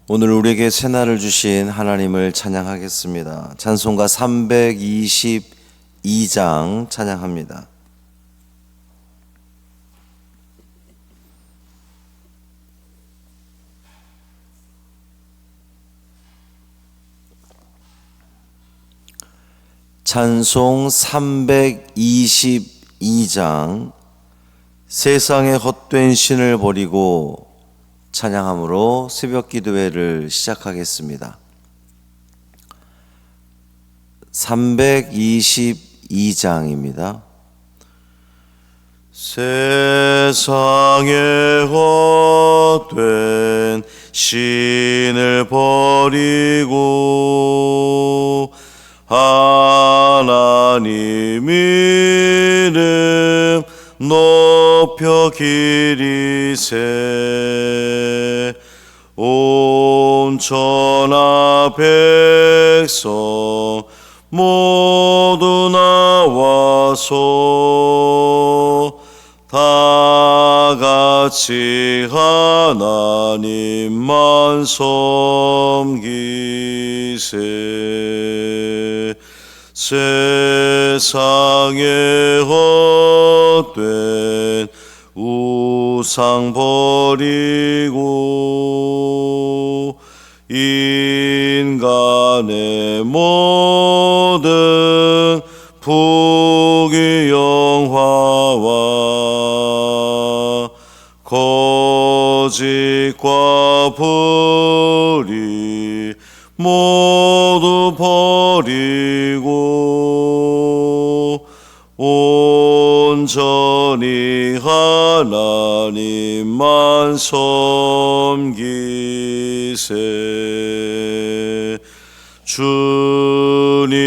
오늘 우리에게 새날을 주신 하나님을 찬양하겠습니다. 찬송가 322장 찬양합니다. 찬송 322장 세상의 헛된 신을 버리고 찬양함으로 새벽 기도회를 시작하겠습니다. 322장입니다. 세상의 헛된 신을 버리고 하나님 이름 높여 기리세. 온 천하 백성 모두 나와서 다 같이 하나님만 섬기세. 세상의 헛된 우상 버리고 인간의 모든 부귀 영화와 거짓과 불의 모두 버리고 온전히 하나님만 섬기세. 주님의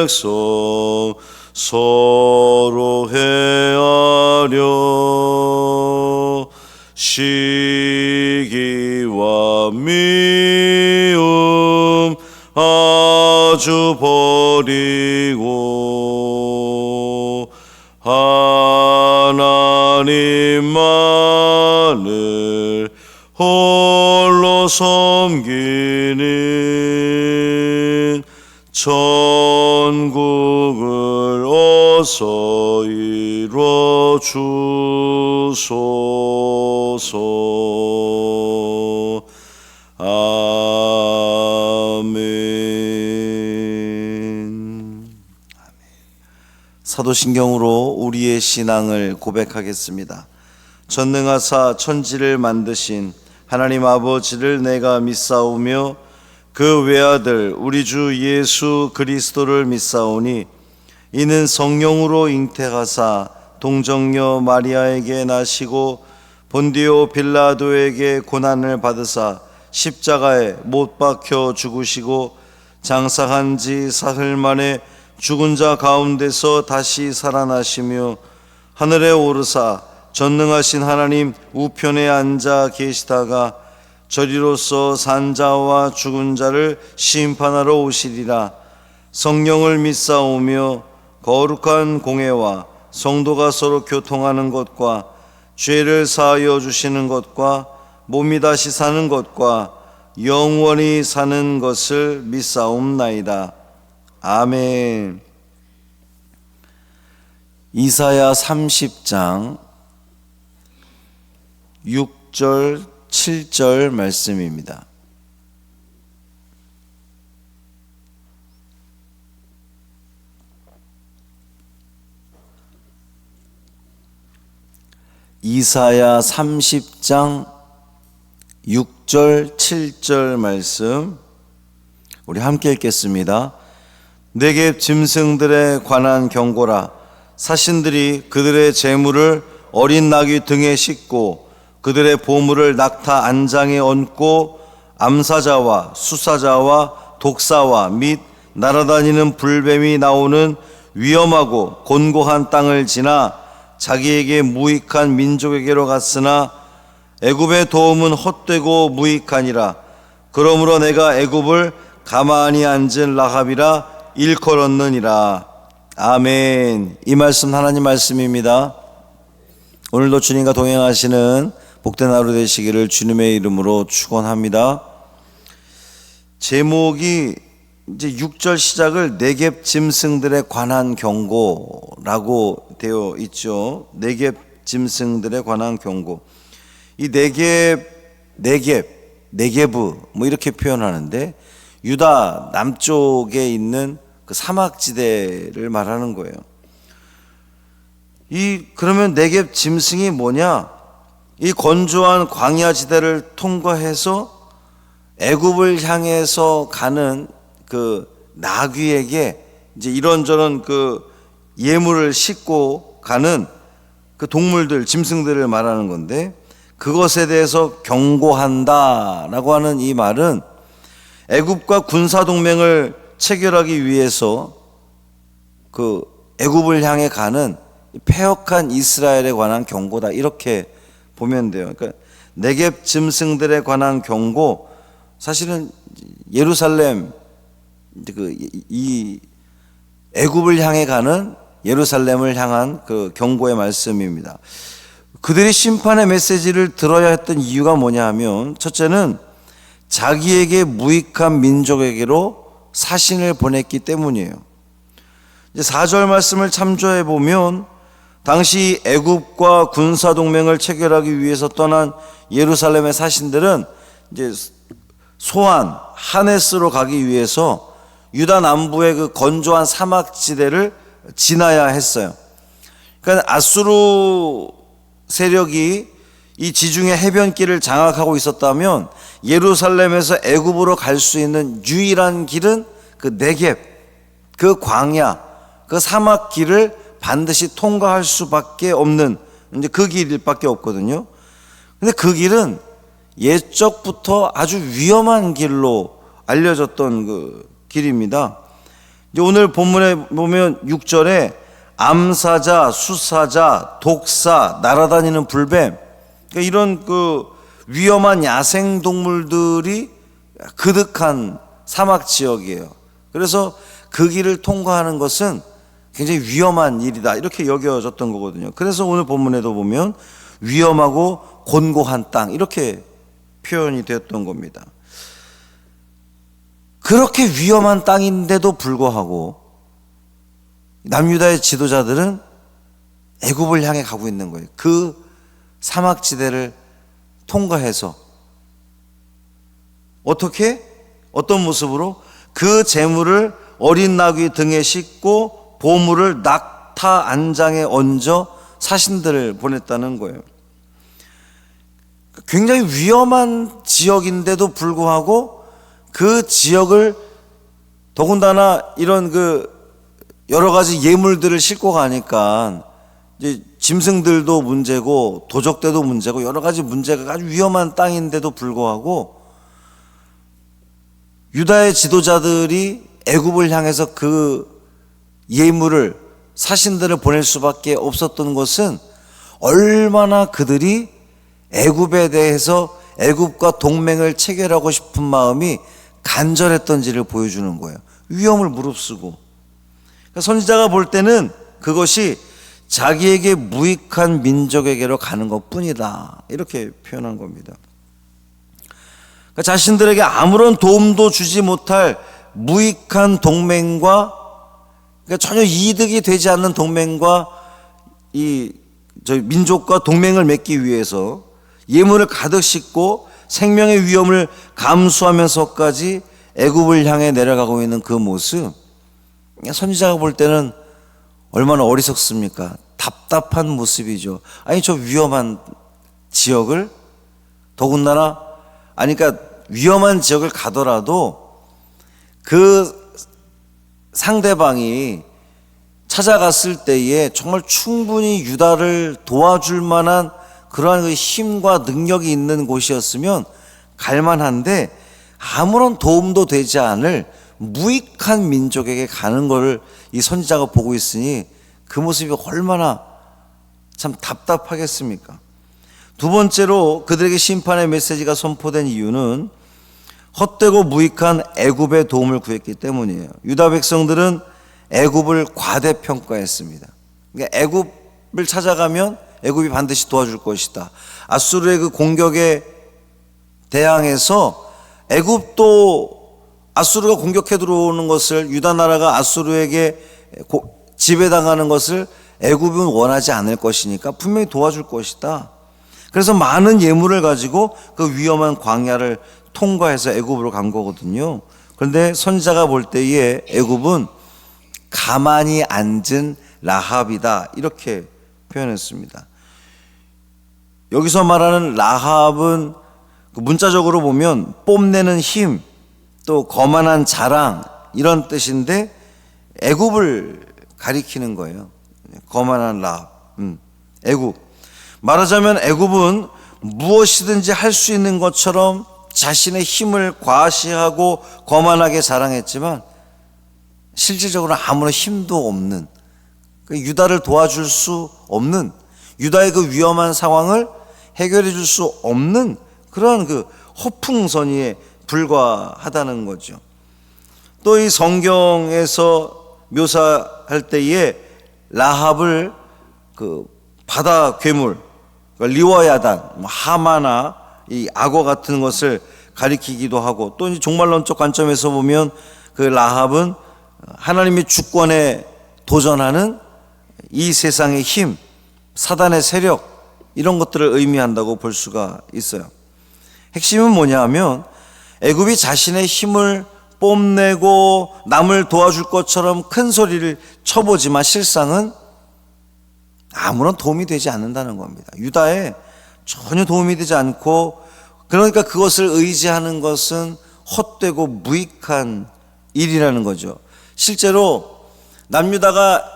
백성 서로 헤아려 시기와 미움 아주 버리고 하나님만을 홀로 섬기는 천국을 어서 이루어 주소서. 아멘. 사도신경으로 우리의 신앙을 고백하겠습니다. 전능하사 천지를 만드신 하나님 아버지를 내가 믿사오며 그 외아들 우리 주 예수 그리스도를 믿사오니 이는 성령으로 잉태하사 동정녀 마리아에게 나시고 본디오 빌라도에게 고난을 받으사 십자가에 못 박혀 죽으시고 장사한 지 사흘 만에 죽은 자 가운데서 다시 살아나시며 하늘에 오르사 전능하신 하나님 우편에 앉아 계시다가 저리로서 산자와 죽은 자를 심판하러 오시리라. 성령을 믿사오며 거룩한 공회와 성도가 서로 교통하는 것과 죄를 사하여 주시는 것과 몸이 다시 사는 것과 영원히 사는 것을 믿사옵나이다. 아멘. 이사야 30장 6절 7절 말씀입니다. 이사야 30장 6절 7절 말씀 우리 함께 읽겠습니다. 네겝 짐승들에 관한 경고라. 사신들이 그들의 재물을 어린 나귀 등에 싣고 그들의 보물을 낙타 안장에 얹고 암사자와 수사자와 독사와 및 날아다니는 불뱀이 나오는 위험하고 곤고한 땅을 지나 자기에게 무익한 민족에게로 갔으나 애굽의 도움은 헛되고 무익하니라. 그러므로 내가 애굽을 가만히 앉은 라합이라 일컬었느니라. 아멘. 이 말씀 하나님 말씀입니다. 오늘도 주님과 동행하시는 복된 하루 되시기를 주님의 이름으로 축원합니다. 제목이 이제 6절 시작을 네겝 짐승들에 관한 경고라고 되어 있죠. 네겝 짐승들에 관한 경고. 이 네겝브 뭐 이렇게 표현하는데 유다 남쪽에 있는 그 사막지대를 말하는 거예요. 그러면 네겝 짐승이 뭐냐? 이 건조한 광야 지대를 통과해서 애굽을 향해서 가는 그 나귀에게 이제 이런저런 그 예물을 싣고 가는 그 동물들, 짐승들을 말하는 건데, 그것에 대해서 경고한다라고 하는 이 말은 애굽과 군사 동맹을 체결하기 위해서 그 애굽을 향해 가는 패역한 이스라엘에 관한 경고다, 이렇게 보면 돼요. 그러니까 네겝 짐승들에 관한 경고, 사실은 예루살렘, 이 애굽을 향해 가는 예루살렘을 향한 그 경고의 말씀입니다. 그들이 심판의 메시지를 들어야 했던 이유가 뭐냐 하면, 첫째는 자기에게 무익한 민족에게로 사신을 보냈기 때문이에요. 이제 4절 말씀을 참조해 보면, 당시 애굽과 군사 동맹을 체결하기 위해서 떠난 예루살렘의 사신들은 이제 소안, 하네스로 가기 위해서 유다 남부의 그 건조한 사막지대를 지나야 했어요. 그러니까 아수르 세력이 이 지중해 해변길을 장악하고 있었다면 예루살렘에서 애굽으로 갈 수 있는 유일한 길은 그 네겝, 그 광야, 그 사막길을 반드시 통과할 수밖에 없는 이제 그 길밖에 없거든요. 근데 그 길은 옛적부터 아주 위험한 길로 알려졌던 그 길입니다. 이제 오늘 본문에 보면 6절에 암사자, 수사자, 독사, 날아다니는 불뱀, 그러니까 이런 그 위험한 야생 동물들이 그득한 사막 지역이에요. 그래서 그 길을 통과하는 것은 굉장히 위험한 일이다, 이렇게 여겨졌던 거거든요. 그래서 오늘 본문에도 보면 위험하고 곤고한 땅, 이렇게 표현이 되었던 겁니다. 그렇게 위험한 땅인데도 불구하고 남유다의 지도자들은 애굽을 향해 가고 있는 거예요. 그 사막지대를 통과해서 어떻게? 어떤 모습으로? 그 재물을 어린 나귀 등에 싣고 보물을 낙타 안장에 얹어 사신들을 보냈다는 거예요. 굉장히 위험한 지역인데도 불구하고 그 지역을 더군다나 이런 그 여러 가지 예물들을 싣고 가니까 이제 짐승들도 문제고 도적대도 문제고 여러 가지 문제가 아주 위험한 땅인데도 불구하고 유다의 지도자들이 애굽을 향해서 그 예물을, 사신들을 보낼 수밖에 없었던 것은 얼마나 그들이 애굽에 대해서 애굽과 동맹을 체결하고 싶은 마음이 간절했던지를 보여주는 거예요. 위험을 무릅쓰고. 그러니까 선지자가 볼 때는 그것이 자기에게 무익한 민족에게로 가는 것뿐이다, 이렇게 표현한 겁니다. 그러니까 자신들에게 아무런 도움도 주지 못할 무익한 동맹과, 그러니까 전혀 이득이 되지 않는 동맹과 저희 민족과 동맹을 맺기 위해서 예물을 가득 싣고 생명의 위험을 감수하면서까지 애굽을 향해 내려가고 있는 그 모습, 선지자가 볼 때는 얼마나 어리석습니까? 답답한 모습이죠. 아니, 저 위험한 지역을, 더군다나 그러니까 위험한 지역을 가더라도 그 상대방이 찾아갔을 때에 정말 충분히 유다를 도와줄 만한 그러한 그 힘과 능력이 있는 곳이었으면 갈만한데 아무런 도움도 되지 않을 무익한 민족에게 가는 것을 이 선지자가 보고 있으니 그 모습이 얼마나 참 답답하겠습니까? 두 번째로 그들에게 심판의 메시지가 선포된 이유는 헛되고 무익한 애굽의 도움을 구했기 때문이에요. 유다 백성들은 애굽을 과대평가했습니다. 그러니까 애굽을 찾아가면 애굽이 반드시 도와줄 것이다. 아수르의 그 공격에 대항해서 애굽도 아수르가 공격해 들어오는 것을, 유다 나라가 아수르에게 지배당하는 것을 애굽은 원하지 않을 것이니까 분명히 도와줄 것이다. 그래서 많은 예물을 가지고 그 위험한 광야를 통과해서 애굽으로 간 거거든요. 그런데 선지자가 볼 때에 애굽은 가만히 앉은 라합이다, 이렇게 표현했습니다. 여기서 말하는 라합은 문자적으로 보면 뽐내는 힘, 또 거만한 자랑, 이런 뜻인데 애굽을 가리키는 거예요. 거만한 라합, 애굽. 말하자면 애굽은 무엇이든지 할 수 있는 것처럼 자신의 힘을 과시하고 거만하게 자랑했지만 실질적으로 아무런 힘도 없는, 유다를 도와줄 수 없는, 유다의 그 위험한 상황을 해결해 줄 수 없는 그런 그 허풍선이에 불과하다는 거죠. 또 이 성경에서 묘사할 때에 라합을 그 바다 괴물, 리워야단, 하마나 이 악어 같은 것을 가리키기도 하고, 또 종말론적 관점에서 보면 그 라합은 하나님의 주권에 도전하는 이 세상의 힘, 사단의 세력, 이런 것들을 의미한다고 볼 수가 있어요. 핵심은 뭐냐 하면 애굽이 자신의 힘을 뽐내고 남을 도와줄 것처럼 큰 소리를 쳐보지만 실상은 아무런 도움이 되지 않는다는 겁니다. 유다에 전혀 도움이 되지 않고, 그러니까 그것을 의지하는 것은 헛되고 무익한 일이라는 거죠. 실제로 남유다가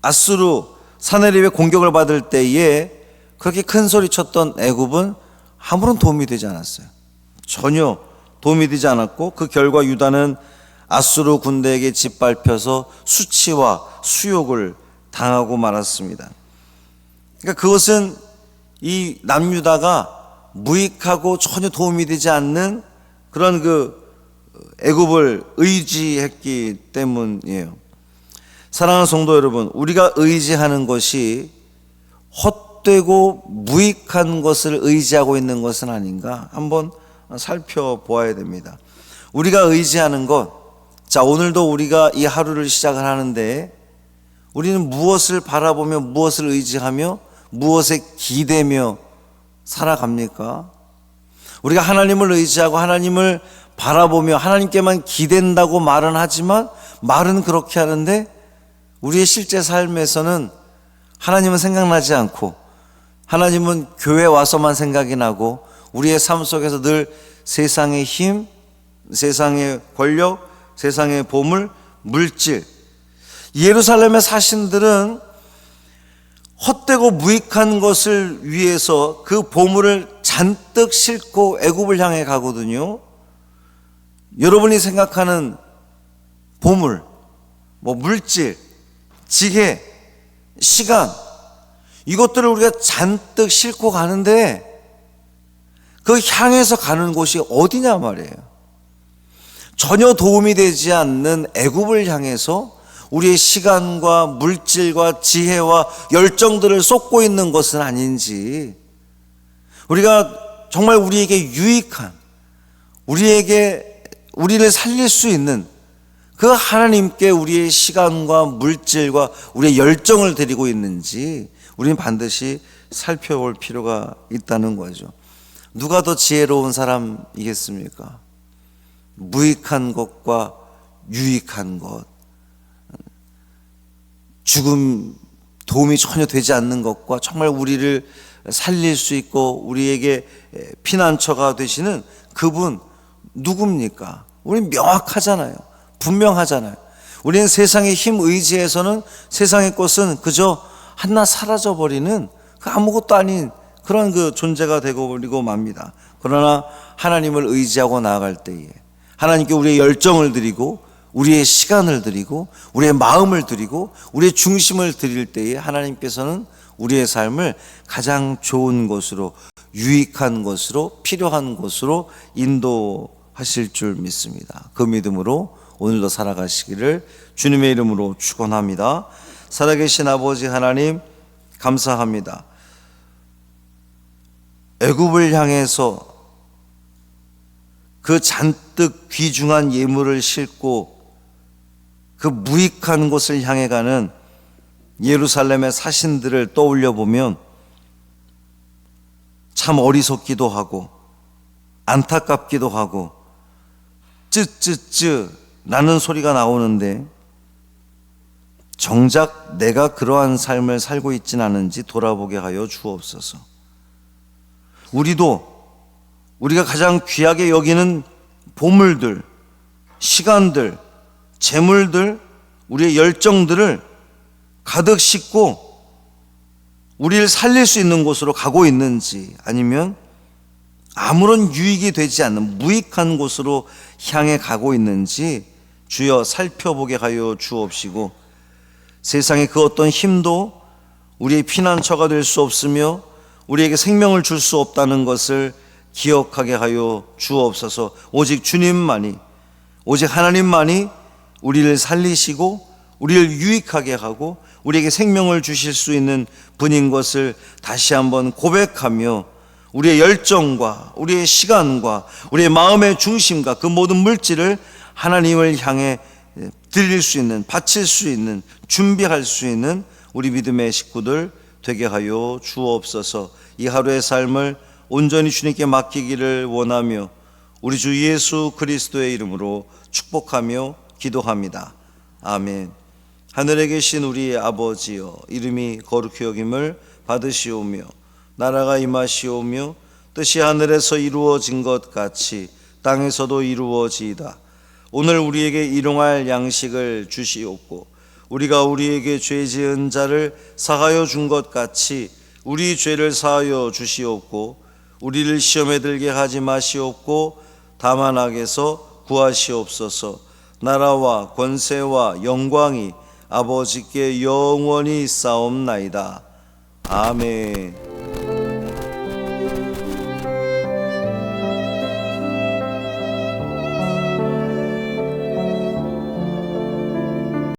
아수르 사내립의 공격을 받을 때에 그렇게 큰 소리 쳤던 애굽은 아무런 도움이 되지 않았어요. 전혀 도움이 되지 않았고, 그 결과 유다는 아수르 군대에게 짓밟혀서 수치와 수욕을 당하고 말았습니다. 그러니까 그것은 이 남유다가 무익하고 전혀 도움이 되지 않는 그런 그 애굽을 의지했기 때문이에요. 사랑하는 성도 여러분, 우리가 의지하는 것이 헛되고 무익한 것을 의지하고 있는 것은 아닌가 한번 살펴보아야 됩니다. 우리가 의지하는 것, 자, 오늘도 우리가 이 하루를 시작을 하는데 우리는 무엇을 바라보며 무엇을 의지하며 무엇에 기대며 살아갑니까? 우리가 하나님을 의지하고 하나님을 바라보며 하나님께만 기댄다고 말은 하지만, 말은 그렇게 하는데 우리의 실제 삶에서는 하나님은 생각나지 않고, 하나님은 교회 와서만 생각이 나고, 우리의 삶 속에서 늘 세상의 힘, 세상의 권력, 세상의 보물, 물질, 예루살렘의 사신들은 헛되고 무익한 것을 위해서 그 보물을 잔뜩 싣고 애굽을 향해 가거든요. 여러분이 생각하는 보물, 물질, 지혜, 시간, 이것들을 우리가 잔뜩 싣고 가는데 그 향해서 가는 곳이 어디냐 말이에요. 전혀 도움이 되지 않는 애굽을 향해서 우리의 시간과 물질과 지혜와 열정들을 쏟고 있는 것은 아닌지, 우리가 정말 우리에게 유익한, 우리를 살릴 수 있는 그 하나님께 우리의 시간과 물질과 우리의 열정을 드리고 있는지 우리는 반드시 살펴볼 필요가 있다는 거죠. 누가 더 지혜로운 사람이겠습니까? 무익한 것과 유익한 것, 죽음, 도움이 전혀 되지 않는 것과 정말 우리를 살릴 수 있고 우리에게 피난처가 되시는 그분 누굽니까? 우리는 명확하잖아요. 분명하잖아요. 우리는 세상의 힘 의지해서는 세상의 것은 그저 한낱 사라져버리는 그 아무것도 아닌 그런 그 존재가 되고 버리고 맙니다. 그러나 하나님을 의지하고 나아갈 때에 하나님께 우리의 열정을 드리고 우리의 시간을 드리고 우리의 마음을 드리고 우리의 중심을 드릴 때에 하나님께서는 우리의 삶을 가장 좋은 것으로, 유익한 것으로, 필요한 것으로 인도하실 줄 믿습니다. 그 믿음으로 오늘도 살아가시기를 주님의 이름으로 축원합니다. 살아계신 아버지 하나님, 감사합니다. 애굽을 향해서 그 잔뜩 귀중한 예물을 싣고 그 무익한 곳을 향해 가는 예루살렘의 사신들을 떠올려 보면 참 어리석기도 하고 안타깝기도 하고 쯔쯔쯔 나는 소리가 나오는데, 정작 내가 그러한 삶을 살고 있지는 않은지 돌아보게 하여 주옵소서. 우리가 가장 귀하게 여기는 보물들, 시간들, 재물들, 우리의 열정들을 가득 싣고 우리를 살릴 수 있는 곳으로 가고 있는지, 아니면 아무런 유익이 되지 않는 무익한 곳으로 향해 가고 있는지 주여 살펴보게 하여 주옵시고, 세상의 그 어떤 힘도 우리의 피난처가 될 수 없으며 우리에게 생명을 줄 수 없다는 것을 기억하게 하여 주옵소서. 오직 주님만이, 오직 하나님만이 우리를 살리시고 우리를 유익하게 하고 우리에게 생명을 주실 수 있는 분인 것을 다시 한번 고백하며, 우리의 열정과 우리의 시간과 우리의 마음의 중심과 그 모든 물질을 하나님을 향해 드릴 수 있는, 바칠 수 있는, 준비할 수 있는 우리 믿음의 식구들 되게 하여 주옵소서. 이 하루의 삶을 온전히 주님께 맡기기를 원하며 우리 주 예수 그리스도의 이름으로 축복하며 기도합니다. 아멘. 하늘에 계신 우리 아버지여, 이름이 거룩히 여김을 받으시오며 나라가 임하시오며 뜻이 하늘에서 이루어진 것 같이 땅에서도 이루어지이다. 오늘 우리에게 일용할 양식을 주시옵고 우리가 우리에게 죄 지은 자를 사하여 준 것 같이 우리 죄를 사하여 주시옵고 우리를 시험에 들게 하지 마시옵고 다만 악에서 구하시옵소서. 나라와 권세와 영광이 아버지께 영원히 있사옵나이다. 아멘.